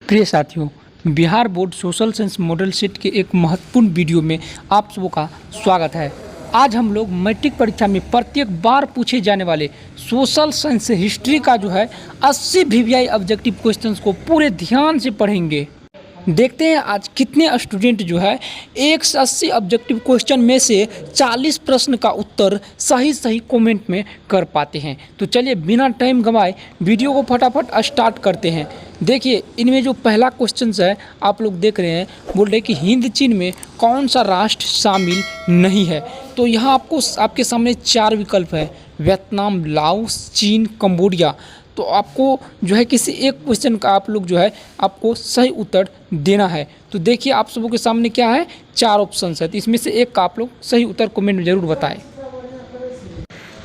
प्रिय साथियों, Bihar board social science model set के एक महत्वपूर्ण वीडियो में आप सबों का स्वागत है। आज हम लोग मैट्रिक परीक्षा में प्रत्येक बार पूछे जाने वाले सोशल साइंस हिस्ट्री का जो है 80 वीवीआई ऑब्जेक्टिव क्वेश्चंस को पूरे ध्यान से पढ़ेंगे। देखते हैं आज कितने स्टूडेंट जो है 180 ऑब्जेक्टिव क्वेश्चन में से 40 प्रश्न का उत्तर सही कमेंट में कर पाते हैं। तो चलिए बिना टाइम गंवाए वीडियो को फटाफट स्टार्ट करते हैं। देखिए इनमें जो पहला क्वेश्चन है आप लोग देख रहे हैं, बोल रहे कि हिंद चीन में कौन सा राष्ट्र शामिल नहीं है। तो यहाँ आपको आपके सामने 4 विकल्प है, वियतनाम, लाओस, चीन, कंबोडिया। तो आपको जो है किसी एक क्वेश्चन का आप लोग जो है आपको सही उत्तर देना है। तो देखिए आप सबों के सामने क्या है, 4 ऑप्शन है, तो इसमें से एक का आप लोग सही उत्तर कमेंट में जरूर बताएं।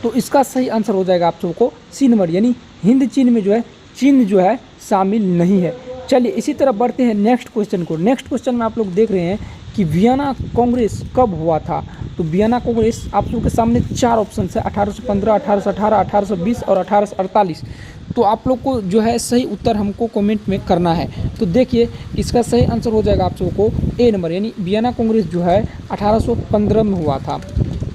तो इसका सही आंसर हो जाएगा आप सबों को सी नंबर, यानी हिंद चीन में जो है चीन जो है शामिल नहीं है। चलिए इसी तरह बढ़ते हैं नेक्स्ट क्वेश्चन को। नेक्स्ट क्वेश्चन में आप लोग देख रहे हैं कि वियना कांग्रेस कब हुआ था। तो वियना कांग्रेस आप लोग के सामने 4 ऑप्शन है, 1815, 1818, 1820 और 1848। तो आप लोग को जो है सही उत्तर हमको कमेंट में करना है। तो देखिए इसका सही आंसर हो जाएगा आप सबको ए नंबर, यानी वियना कांग्रेस जो है 1815 में हुआ था।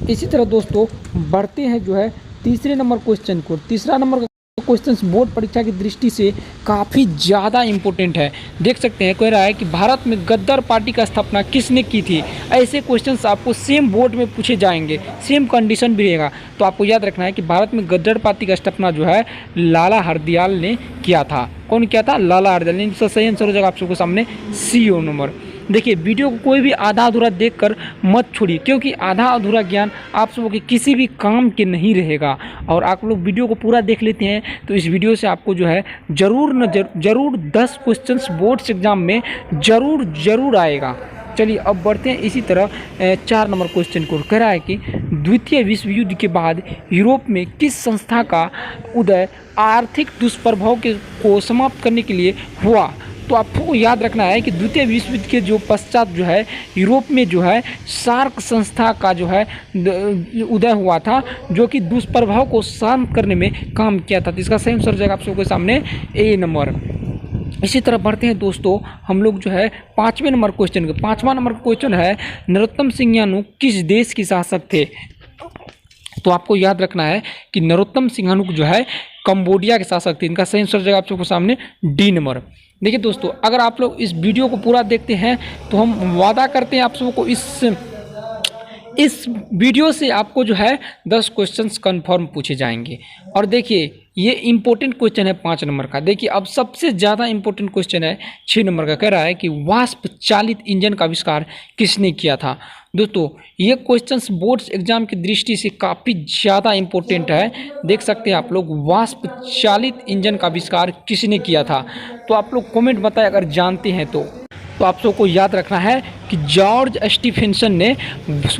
इसी तरह दोस्तों बढ़ते हैं जो है तीसरे नंबर क्वेश्चन को। तीसरा नंबर क्वेश्चंस बोर्ड परीक्षा की दृष्टि से काफ़ी ज़्यादा इम्पोर्टेंट है। देख सकते हैं कह रहा है कि भारत में गद्दार पार्टी का स्थापना किसने की थी। ऐसे क्वेश्चंस आपको सेम बोर्ड में पूछे जाएंगे, सेम कंडीशन भी रहेगा। तो आपको याद रखना है कि भारत में गद्दार पार्टी का स्थापना जो है लाला हरदयाल ने किया था। कौन किया था? लाला हरदयाल। इसका सही आंसर हो जाएगा आप सबके सामने सी नंबर। देखिए वीडियो को कोई भी आधा अधूरा देखकर मत छोड़िए, क्योंकि आधा अधूरा ज्ञान आप सबों के किसी भी काम के नहीं रहेगा। और आप लोग वीडियो को पूरा देख लेते हैं तो इस वीडियो से आपको जो है जरूर 10 क्वेश्चंस बोर्ड्स एग्जाम में जरूर आएगा। चलिए अब बढ़ते हैं इसी तरह 4 नंबर क्वेश्चन को। कह रहा है कि द्वितीय विश्व युद्ध के बाद यूरोप में किस संस्था का उदय आर्थिक दुष्प्रभाव को समाप्त करने के लिए हुआ। तो आपको याद रखना है कि द्वितीय विश्व युद्ध के जो पश्चात जो है यूरोप में जो है सार्क संस्था का जो है उदय हुआ था, जो कि दुष्प्रभाव को शांत करने में काम किया था। तो इसका सही आंसर जाएगा आप सबके सामने ए नंबर। इसी तरह बढ़ते हैं दोस्तों हम लोग जो है 5वें नंबर क्वेश्चन के। 5वां नंबर क्वेश्चन है नरोत्तम सिंहानुक किस देश के शासक थे। तो आपको याद रखना है कि नरोत्तम सिंहानुक जो है कंबोडिया के शासक थे। इनका सही आंसर जाएगा आप सबके सामने डी नंबर। देखिए दोस्तों अगर आप लोग इस वीडियो को पूरा देखते हैं तो हम वादा करते हैं आप सबको इस वीडियो से आपको जो है 10 क्वेश्चंस कंफर्म पूछे जाएंगे। और देखिए ये इंपॉर्टेंट क्वेश्चन है 5 नंबर का। देखिए अब सबसे ज़्यादा इंपॉर्टेंट क्वेश्चन है 6 नंबर का। कह रहा है कि वाष्प चालित इंजन का आविष्कार किसने किया था। दोस्तों ये क्वेश्चंस बोर्ड्स एग्जाम की दृष्टि से काफ़ी ज़्यादा इंपॉर्टेंट है। देख सकते हैं आप लोग वाष्प चालित इंजन का आविष्कार किसने किया था। तो आप लोग कमेंट बताएं अगर जानते हैं तो आप सबको याद रखना है कि जॉर्ज स्टीफेंसन ने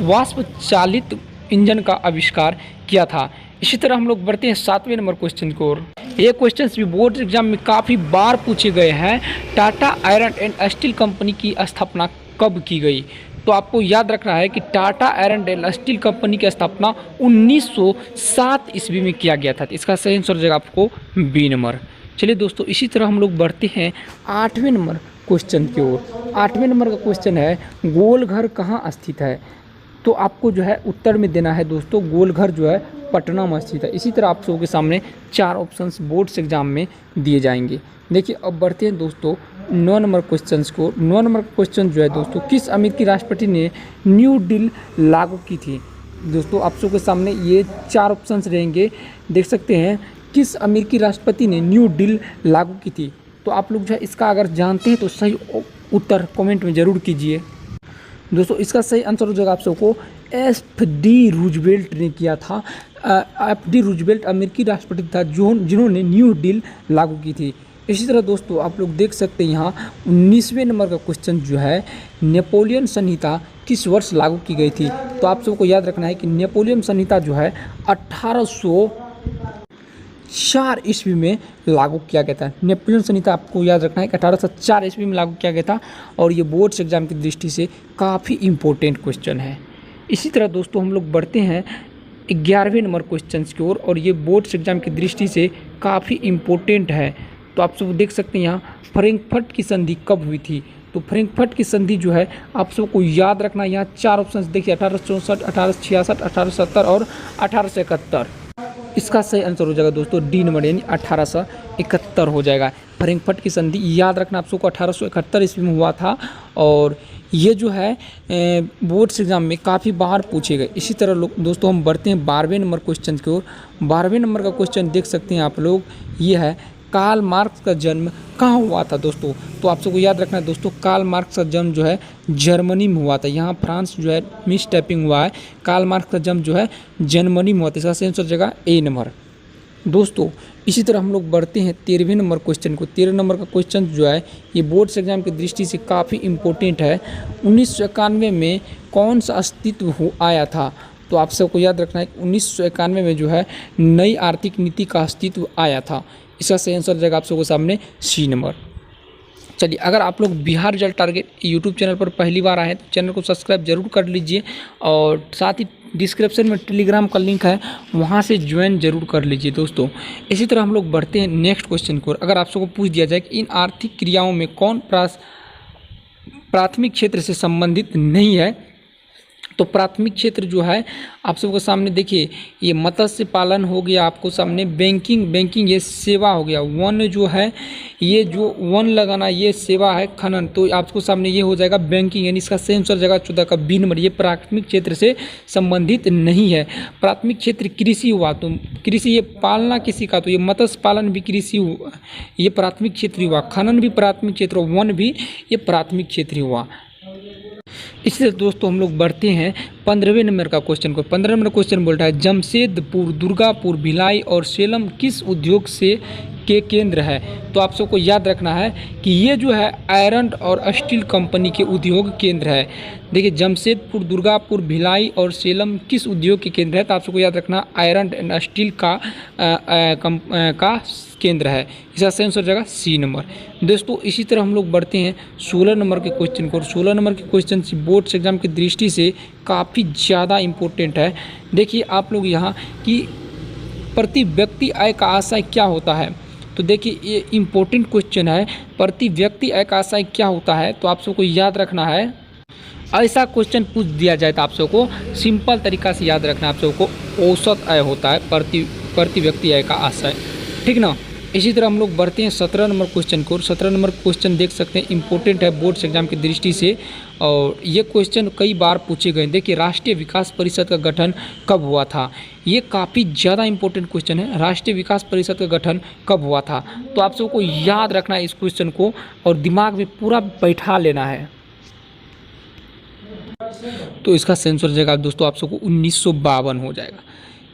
वाष्प चालित इंजन का आविष्कार किया था। इसी तरह हम लोग बढ़ते हैं 7वें नंबर क्वेश्चन को। ये क्वेश्चंस भी बोर्ड एग्जाम में काफ़ी बार पूछे गए हैं। Tata iron and steel company की स्थापना कब की गई। तो आपको याद रखना है कि Tata iron and steel company की स्थापना 1907 ईस्वी में किया गया था। तो इसका सही आंसर हो जाएगा आपको बी नंबर। चलिए दोस्तों इसी तरह हम लोग बढ़ते हैं 8वें नंबर क्वेश्चन की ओर। 8वें नंबर का क्वेश्चन है गोल घर कहाँ स्थित है। तो आपको जो है उत्तर में देना है दोस्तों, गोल घर जो है पटना में स्थित है। इसी तरह आप सबके सामने 4 ऑप्शंस बोर्ड्स एग्जाम में दिए जाएंगे। देखिए अब बढ़ते हैं दोस्तों 9 नंबर क्वेश्चन को। 9 नंबर क्वेश्चन जो है दोस्तों किस अमेरिकी राष्ट्रपति ने न्यू डील लागू की थी। दोस्तों आप सबके सामने ये 4 ऑप्शंस रहेंगे। देख सकते हैं किस अमेरिकी राष्ट्रपति ने न्यू डील लागू की थी। तो आप लोग जो है इसका अगर जानते हैं तो सही उत्तर कमेंट में ज़रूर कीजिए। दोस्तों इसका सही आंसर हो जाएगा आप सबको एफ.डी. रूजवेल्ट ने किया था। एफ.डी. रूजवेल्ट अमेरिकी राष्ट्रपति था जिन्होंने न्यू डील लागू की थी। इसी तरह दोस्तों आप लोग देख सकते हैं यहाँ 19वें नंबर का क्वेश्चन जो है नेपोलियन संहिता किस वर्ष लागू की गई थी। तो आप सबको याद रखना है कि नेपोलियन संहिता जो है 1804 ईस्वी में लागू किया गया था। नेपोलियन संहिता आपको याद रखना है कि 1804 ईस्वी में लागू किया गया था। और ये बोर्ड्स एग्जाम की दृष्टि से काफ़ी इम्पोर्टेंट क्वेश्चन है। इसी तरह दोस्तों हम लोग बढ़ते हैं 11वें नंबर क्वेश्चन की ओर, और ये बोर्ड्स एग्जाम की दृष्टि से काफ़ी इम्पोर्टेंट है। तो आप सब देख सकते हैं यहाँ फ्रैंकफर्ट की संधि कब हुई थी। तो फ्रैंकफर्ट की संधि जो है आप सबको याद रखना, यहाँ 4 ऑप्शन देखिए 1864, 1866, 1870 और 1871। इसका सही आंसर हो जाएगा दोस्तों डी नंबर यानी 1871 हो जाएगा। फ्रैंकफर्ट की संधि याद रखना आप सबको 1871 ईस्वी में हुआ था और ये जो है बोर्ड्स एग्जाम में काफ़ी बार पूछे गए। इसी तरह लोग दोस्तों हम बढ़ते हैं 12वें नंबर क्वेश्चन की ओर। 12वें नंबर का क्वेश्चन देख सकते हैं आप लोग, ये है कार्ल मार्क्स का जन्म कहाँ हुआ था दोस्तों। तो आप सबको याद रखना है दोस्तों, कार्ल मार्क्स का जन्म जो है जर्मनी में हुआ था। यहाँ फ्रांस जो है मिस टाइपिंग हुआ है। कार्ल मार्क्स का जन्म जो है जर्मनी में हुआ था। इसका सही आंसर जगह ए नंबर। दोस्तों इसी तरह हम लोग बढ़ते हैं 13वें नंबर क्वेश्चन को। 13 नंबर का क्वेश्चन जो है ये बोर्ड्स एग्जाम की दृष्टि से काफ़ी इम्पोर्टेंट है। 1991 में कौन सा अस्तित्व आया था। तो आप सबको याद रखना है 1991 में जो है नई आर्थिक नीति का अस्तित्व आया था। इसका सही आंसर जाएगा आप सबको सामने सी नंबर। चलिए, अगर आप लोग Bihar result target YouTube channel पर पहली बार आए हैं तो चैनल को सब्सक्राइब जरूर कर लीजिए और साथ ही डिस्क्रिप्शन में टेलीग्राम का लिंक है, वहाँ से ज्वाइन जरूर कर लीजिए दोस्तों। इसी तरह हम लोग बढ़ते हैं नेक्स्ट क्वेश्चन को। अगर आप सबको पूछ दिया जाए कि इन आर्थिक क्रियाओं में कौन प्राथमिक क्षेत्र से संबंधित नहीं है, तो प्राथमिक क्षेत्र जो है आप सबके सामने देखिए, ये मत्स्य पालन हो गया, आपको सामने बैंकिंग ये सेवा हो गया, वन जो है ये जो वन लगाना ये सेवा है, खनन तो आपको सामने ये हो जाएगा बैंकिंग, यानी इसका सही आंसर जगह 14 का बी नंबर। ये प्राथमिक क्षेत्र से संबंधित नहीं है। प्राथमिक क्षेत्र कृषि हुआ, तो कृषि ये पालना किसी का, तो ये मत्स्य पालन भी कृषि हुआ, ये प्राथमिक क्षेत्र हुआ। खनन भी प्राथमिक क्षेत्र, वन भी ये प्राथमिक क्षेत्र हुआ। इससे दोस्तों हम लोग बढ़ते हैं 15वें नंबर का क्वेश्चन को। 15 नंबर क्वेश्चन बोल रहा है जमशेदपुर, दुर्गापुर, भिलाई और सेलम किस उद्योग से के केंद्र है। तो आप सबको याद रखना है कि ये जो है आयरन और स्टील कंपनी के उद्योग केंद्र है। देखिए जमशेदपुर, दुर्गापुर, भिलाई और सेलम किस उद्योग के केंद्र है। तो आप सबको याद रखना आयरन एंड स्टील का केंद्र है। इसका सही आंसर हो जाएगा सी नंबर। दोस्तों इसी तरह हम लोग बढ़ते हैं 16 नंबर के क्वेश्चन को। 16 नंबर के क्वेश्चन बोर्ड्स एग्जाम की दृष्टि से काफ़ी ज़्यादा इम्पोर्टेंट है। देखिए आप लोग यहाँ कि प्रति व्यक्ति आय का आशय क्या होता है। तो देखिए ये इम्पोर्टेंट क्वेश्चन है, प्रति व्यक्ति आय का आशय क्या होता है। तो आप सबको याद रखना है, ऐसा क्वेश्चन पूछ दिया जाए तो आप सबको सिंपल तरीका से याद रखना है, आप सबको औसत आय होता है प्रति व्यक्ति आय का आशय, ठीक ना। इसी तरह हम लोग बढ़ते हैं 17 नंबर क्वेश्चन को। 17 नंबर क्वेश्चन देख सकते हैं, इंपॉर्टेंट है बोर्ड्स एग्जाम की दृष्टि से और ये क्वेश्चन कई बार पूछे गए। देखिए राष्ट्रीय विकास परिषद का गठन कब हुआ था। ये काफ़ी ज़्यादा इंपॉर्टेंट क्वेश्चन है, राष्ट्रीय विकास परिषद का गठन कब हुआ था। तो आप सबको याद रखना है इस क्वेश्चन को और दिमाग में पूरा बैठा लेना है। तो इसका सेंसर जगह दोस्तों आप सबको 1952 हो जाएगा।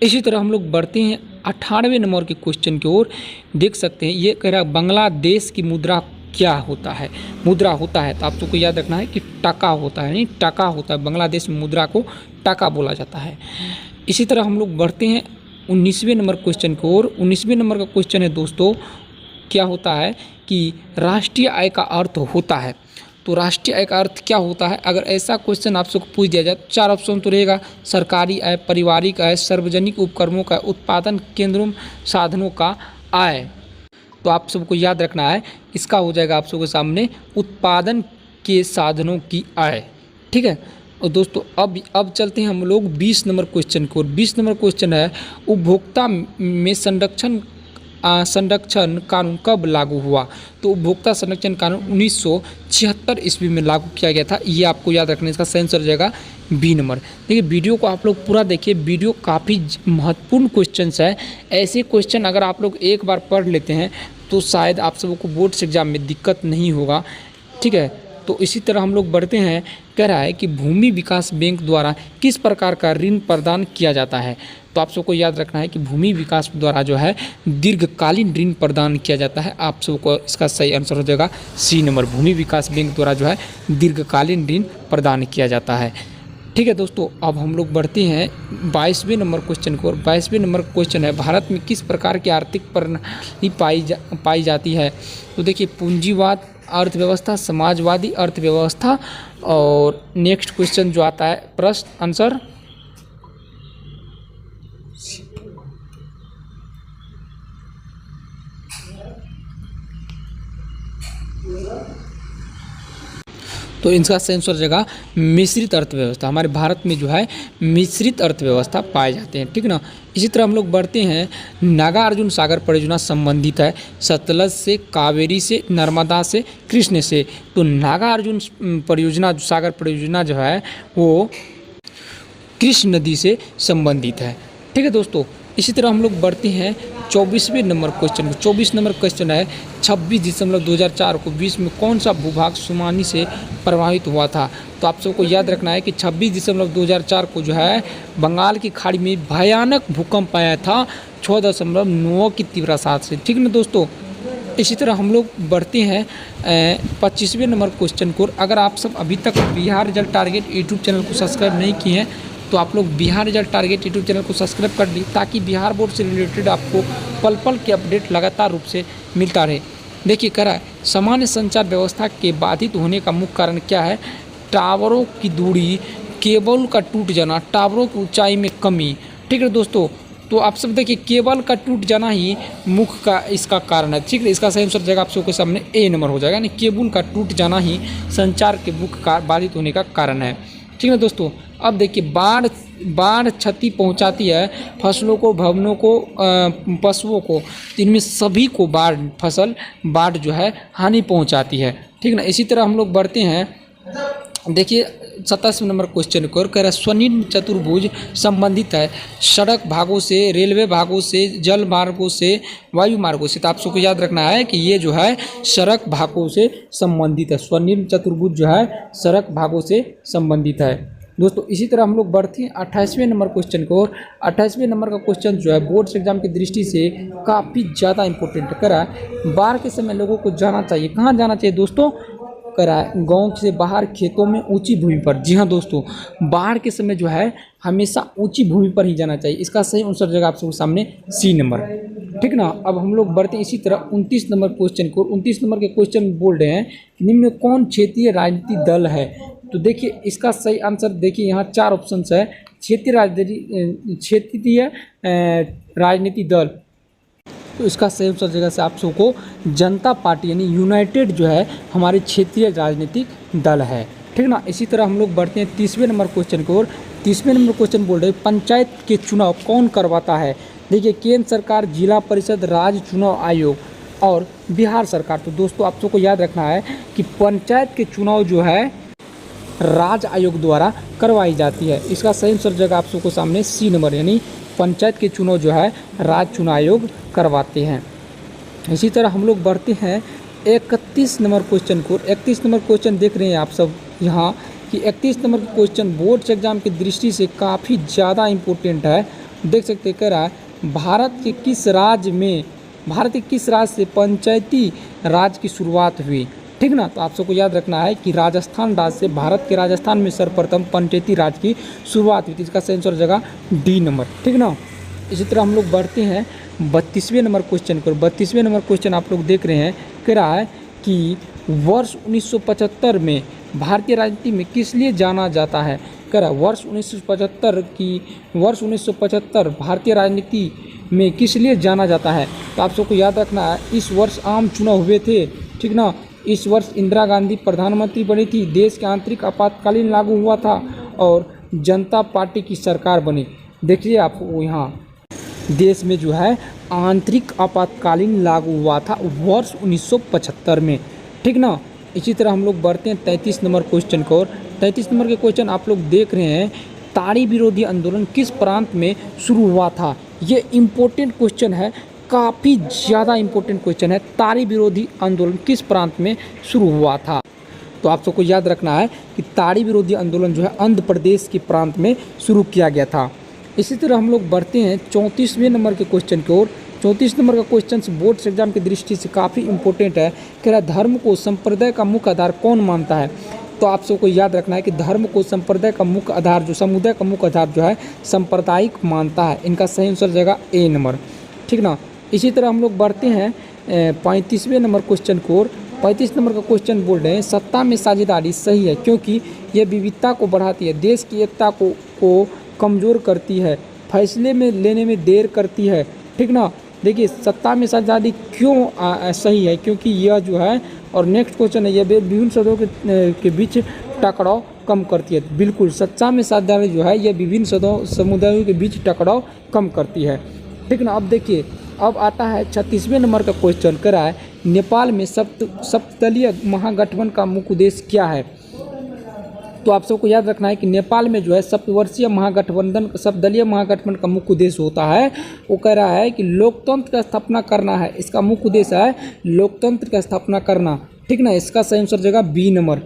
इसी तरह हम लोग बढ़ते हैं 18वें नंबर के क्वेश्चन की ओर। देख सकते हैं ये कह रहा है बांग्लादेश की मुद्रा क्या होता है। मुद्रा होता है तो आप सबको याद रखना है कि टका होता है, नहीं टका होता है। बांग्लादेश में मुद्रा को टका बोला जाता है। इसी तरह हम लोग बढ़ते हैं 19वें नंबर क्वेश्चन की ओर। 19वें नंबर का क्वेश्चन है दोस्तों, क्या होता है कि राष्ट्रीय आय का अर्थ होता है। तो राष्ट्रीय आय का अर्थ क्या होता है। अगर ऐसा क्वेश्चन आप सबको पूछ दिया जाए तो 4 ऑप्शन तो रहेगा, सरकारी आय, पारिवारिक आय, सार्वजनिक उपक्रमों का, उत्पादन केंद्रों साधनों का आय। तो आप सबको याद रखना है, इसका हो जाएगा आप सबके सामने उत्पादन के साधनों की आय, ठीक है। और दोस्तों अब चलते हैं हम लोग 20 नंबर क्वेश्चन को। 20 नंबर क्वेश्चन है उपभोक्ता में संरक्षण कानून कब लागू हुआ। तो उपभोक्ता संरक्षण कानून 1976 ईस्वी में लागू किया गया था। ये आपको याद रखना है, इसका सही आंसर हो जाएगा बी नंबर। देखिए वीडियो को आप लोग पूरा देखिए, वीडियो काफ़ी महत्वपूर्ण क्वेश्चंस है। ऐसे क्वेश्चन अगर आप लोग एक बार पढ़ लेते हैं तो शायद आप सबको बोर्ड्स एग्जाम में दिक्कत नहीं होगा, ठीक है। तो इसी तरह हम लोग बढ़ते हैं, कह रहा है कि भूमि विकास बैंक द्वारा किस प्रकार का ऋण प्रदान किया जाता है। तो आप सबको याद रखना है कि भूमि विकास द्वारा जो है दीर्घकालीन ऋण प्रदान किया जाता है। आप सबको इसका सही आंसर हो जाएगा सी नंबर। भूमि विकास बैंक द्वारा जो है दीर्घकालीन ऋण प्रदान किया जाता है, ठीक है दोस्तों। अब हम लोग बढ़ते हैं 22वें नंबर क्वेश्चन को। 22वें नंबर क्वेश्चन है भारत में किस प्रकार की आर्थिक प्रणाली पाई जाती है। तो देखिए पूंजीवाद अर्थव्यवस्था, समाजवादी अर्थव्यवस्था। और नेक्स्ट क्वेश्चन जो आता है प्रश्न आंसर तो इनका सही आंसर जगह मिश्रित अर्थव्यवस्था। हमारे भारत में जो है मिश्रित अर्थव्यवस्था पाए जाते हैं, ठीक ना। इसी तरह हम लोग बढ़ते हैं, नागार्जुन सागर परियोजना संबंधित है सतलज से, कावेरी से, नर्मदा से, कृष्ण से। तो नागार्जुन परियोजना सागर परियोजना जो है वो कृष्ण नदी से संबंधित है, ठीक है दोस्तों। इसी तरह हम लोग बढ़ते हैं 24वें नंबर क्वेश्चन। 24 नंबर क्वेश्चन है 26 दिसंबर 2004 को विश्व में कौन सा भूभाग सुनामी से प्रभावित हुआ था। तो आप सबको याद रखना है कि 26 दिसंबर 2004 को जो है बंगाल की खाड़ी में भयानक भूकंप आया था 6.9 की तीव्रता से, ठीक ना दोस्तों। इसी तरह हम लोग बढ़ते हैं 25वें नंबर क्वेश्चन को। अगर आप सब अभी तक Bihar result target YouTube channel को सब्सक्राइब नहीं किए हैं तो आप लोग Bihar result target YouTube channel को सब्सक्राइब कर ली, ताकि बिहार बोर्ड से रिलेटेड आपको पल पल के अपडेट लगातार रूप से मिलता रहे। देखिए कह रहा है सामान्य संचार व्यवस्था के बाधित होने का मुख्य कारण क्या है। टावरों की दूरी, केबल का टूट जाना, टावरों की ऊंचाई में कमी, ठीक है दोस्तों। तो आप सब देखिए केबल का टूट जाना ही मुख्य का इसका कारण है, ठीक है। इसका सही आंसर जगह आप सबके सामने ए नंबर हो जाएगा, यानी केबल का टूट जाना ही संचार के मुख्य बाधित होने का कारण है, ठीक है दोस्तों। अब देखिए बाढ़ क्षति पहुंचाती है फसलों को, भवनों को, पशुओं को, इनमें सभी को बाढ़ जो है हानि पहुंचाती है, ठीक ना। इसी तरह हम लोग बढ़ते हैं, देखिए 27वें नंबर क्वेश्चन को कह रहा है स्वनिर्मित चतुर्भुज संबंधित है सड़क भागों से, रेलवे भागों से, जल मार्गों से, वायु मार्गों से। तो आप सबको याद रखना है कि ये जो है सड़क भागों से संबंधित है। स्वनिर्मित चतुर्भुज जो है सड़क भागों से संबंधित है दोस्तों। इसी तरह हम लोग बढ़ते हैं 28वें नंबर क्वेश्चन को। 28वें नंबर का क्वेश्चन जो है बोर्ड्स एग्जाम की दृष्टि से काफ़ी ज़्यादा इंपॉर्टेंट करा है। बाढ़ के समय लोगों को जाना चाहिए, कहाँ जाना चाहिए दोस्तों, करा है गाँव से बाहर, खेतों में, ऊंची भूमि पर। जी हाँ दोस्तों, बाढ़ के समय जो है हमेशा ऊंची भूमि पर ही जाना चाहिए। इसका सही आंसर जगह आप सबके सामने सी नंबर, ठीक ना। अब हम लोग बढ़ते हैं इसी तरह 29 नंबर क्वेश्चन को। 29 नंबर के क्वेश्चन बोल रहे हैं निम्न में कौन क्षेत्रीय राजनीतिक दल है। तो देखिए इसका सही आंसर देखिए यहाँ 4 ऑप्शन है। क्षेत्रीय राजनीतिक दल, तो इसका सही आंसर जगह से आप सबको जनता पार्टी यानी यूनाइटेड जो है हमारे क्षेत्रीय राजनीतिक दल है, ठीक ना। इसी तरह हम लोग बढ़ते हैं 30वें नंबर क्वेश्चन को। 30वें नंबर क्वेश्चन बोल रहे हैं पंचायत के चुनाव कौन करवाता है। देखिए केंद्र सरकार, जिला परिषद, राज्य चुनाव आयोग और बिहार सरकार। तो दोस्तों आप सबको याद रखना है कि पंचायत के चुनाव जो है राज्य आयोग द्वारा करवाई जाती है। इसका सही आंसर जगह आप सबको सामने सी नंबर, यानी पंचायत के चुनाव जो है राज्य चुनाव आयोग करवाते हैं। इसी तरह हम लोग बढ़ते हैं 31 नंबर क्वेश्चन को। 31 नंबर क्वेश्चन देख रहे हैं आप सब यहाँ कि 31 नंबर का क्वेश्चन बोर्ड्स एग्जाम की दृष्टि से काफ़ी ज़्यादा इम्पोर्टेंट है। देख सकते कह रहा है भारत के किस राज्य से पंचायती राज की शुरुआत हुई, ठीक ना। तो आप सबको याद रखना है कि राजस्थान राज्य से, भारत के राजस्थान में सर्वप्रथम पंचायती राज की शुरुआत हुई थी। इसका सही आंसर जगह डी नंबर, ठीक ना। इसी तरह हम लोग बढ़ते हैं 32वें नंबर क्वेश्चन को। 32वें नंबर क्वेश्चन आप लोग देख रहे हैं कह रहा है कि वर्ष 1975 में भारतीय राजनीति में किस लिए जाना जाता है। कह रहा है वर्ष 1975 भारतीय राजनीति में किस लिए जाना जाता है। तो आप सबको याद रखना है इस वर्ष आम चुनाव हुए थे, ठीक ना। इस वर्ष इंदिरा गांधी प्रधानमंत्री बनी थी, देश के आंतरिक आपातकालीन लागू हुआ था और जनता पार्टी की सरकार बनी। देखिए आप यहाँ देश में जो है आंतरिक आपातकालीन लागू हुआ था वर्ष 1975 में, ठीक ना। इसी तरह हम लोग बढ़ते हैं 33 नंबर क्वेश्चन को। 33 नंबर के क्वेश्चन आप लोग देख रहे हैं ताड़ी विरोधी आंदोलन किस प्रांत में शुरू हुआ था। ये इम्पोर्टेंट क्वेश्चन है, काफ़ी ज़्यादा इम्पोर्टेंट क्वेश्चन है। ताड़ी विरोधी आंदोलन किस प्रांत में शुरू हुआ था। तो आप सबको याद रखना है कि ताड़ी विरोधी आंदोलन जो है आंध्र प्रदेश के प्रांत में शुरू किया गया था। इसी तरह हम लोग बढ़ते हैं 34वें नंबर के क्वेश्चन की ओर। 34 नंबर का क्वेश्चन बोर्ड्स एग्जाम की दृष्टि से काफ़ी इंपॉर्टेंट है। कह रहा धर्म को संप्रदाय का मुख्य आधार कौन मानता है। तो आप सबको याद रखना है कि धर्म को संप्रदाय का मुख्य आधार, जो समुदाय का मुख्य आधार जो है सांप्रदायिक मानता है। इनका सही आंसर जाएगा ए नंबर, ठीक ना। इसी तरह हम लोग बढ़ते हैं 35वें नंबर क्वेश्चन को। 35 नंबर का क्वेश्चन बोल रहे हैं सत्ता में साझेदारी सही है क्योंकि यह विविधता को बढ़ाती है, देश की एकता को कमज़ोर करती है, फैसले में लेने में देर करती है, ठीक ना। देखिए सत्ता में आज़ादी क्यों सही है, क्योंकि यह जो है, और नेक्स्ट क्वेश्चन है, यह विभिन्न सदों के बीच टकराव कम करती है। बिल्कुल, सत्ता में आज़ादी जो है यह विभिन्न समुदायों के बीच टकराव कम करती है। ठीक ना। अब देखिए, अब आता है 36वें नंबर का क्वेश्चन, कह रहा है नेपाल में सप्तदलीय महागठबंधन का मुख्य उद्देश्य क्या है। तो आप सबको याद रखना है कि नेपाल में जो है सप्तवर्षीय सप्तदलीय महागठबंधन का मुख्य उद्देश्य होता है, वो कह रहा है कि लोकतंत्र का स्थापना करना है। इसका मुख्य उद्देश्य है लोकतंत्र का स्थापना करना। ठीक ना। इसका सही आंसर जगह बी नंबर।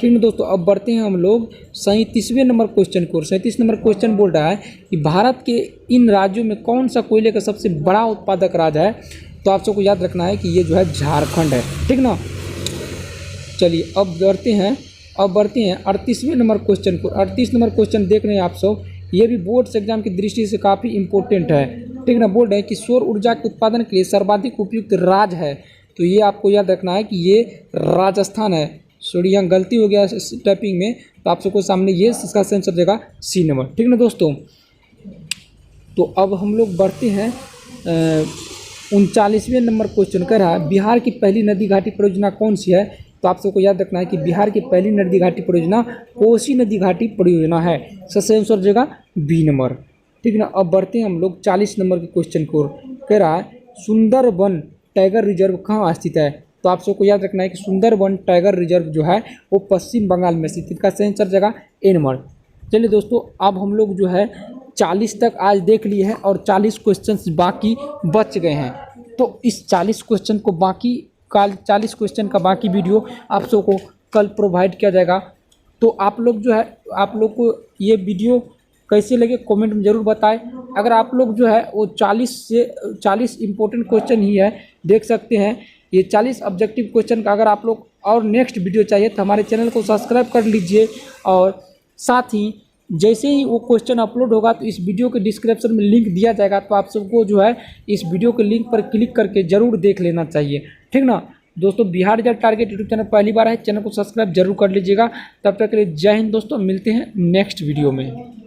ठीक है दोस्तों, अब बढ़ते हैं हम लोग 37वें नंबर क्वेश्चन को। 37 नंबर क्वेश्चन बोल रहा है कि भारत के इन राज्यों में कौन सा कोयले का सबसे बड़ा उत्पादक राज्य है। तो आप सबको याद रखना है कि ये जो है झारखंड है। ठीक ना। चलिए अब बढ़ते हैं 38वें नंबर क्वेश्चन को। 38 नंबर क्वेश्चन देख रहे हैं आप सब, ये भी बोर्ड्स एग्जाम की दृष्टि से काफ़ी इंपॉर्टेंट है। ठीक ना। बोल रहे हैं कि सौर ऊर्जा के उत्पादन के लिए सर्वाधिक उपयुक्त राज्य है। तो ये आपको याद रखना है कि ये राजस्थान है। सॉरी, यहाँ गलती हो गया टाइपिंग में, तो आप सबको सामने ये इसका आंसर जगह सी नंबर। ठीक ना दोस्तों। तो अब हम लोग बढ़ते हैं 39वें नंबर क्वेश्चन, कह रहा है बिहार की पहली नदी घाटी परियोजना कौन सी है। तो आप सबको याद रखना है कि बिहार की पहली नदी घाटी परियोजना कोसी नदी घाटी परियोजना है। सही आंसर जगह बी नंबर। ठीक ना। अब बढ़ते हैं हम लोग 40 नंबर के क्वेश्चन को, कह रहा है सुंदरबन टाइगर रिजर्व कहाँ स्थित है। तो आप सबको याद रखना है कि सुंदरबन टाइगर रिजर्व जो है वो पश्चिम बंगाल में स्थित। इसका सही आंसर जगह ए नंबर। चलिए दोस्तों, अब हम लोग जो है 40 तक आज देख लिए हैं और 40 क्वेश्चंस बाकी बच गए हैं। तो इस 40 क्वेश्चन को 40 क्वेश्चन का बाकी वीडियो आप सबको कल प्रोवाइड किया जाएगा। तो आप लोग जो है, आप लोग को ये वीडियो कैसे लगे कमेंट में ज़रूर बताएं। अगर आप लोग जो है वो 40 इंपॉर्टेंट क्वेश्चन ही है, देख सकते हैं ये 40 ऑब्जेक्टिव क्वेश्चन का। अगर आप लोग और नेक्स्ट वीडियो चाहिए तो हमारे चैनल को सब्सक्राइब कर लीजिए, और साथ ही जैसे ही वो क्वेश्चन अपलोड होगा तो इस वीडियो के डिस्क्रिप्शन में लिंक दिया जाएगा, तो आप सबको जो है इस वीडियो के लिंक पर क्लिक करके ज़रूर देख लेना चाहिए। ठीक ना दोस्तों। Bihar result target YouTube channel पहली बार है, चैनल को सब्सक्राइब जरूर कर लीजिएगा। तब तक के लिए जय हिंद दोस्तों, मिलते हैं नेक्स्ट वीडियो में।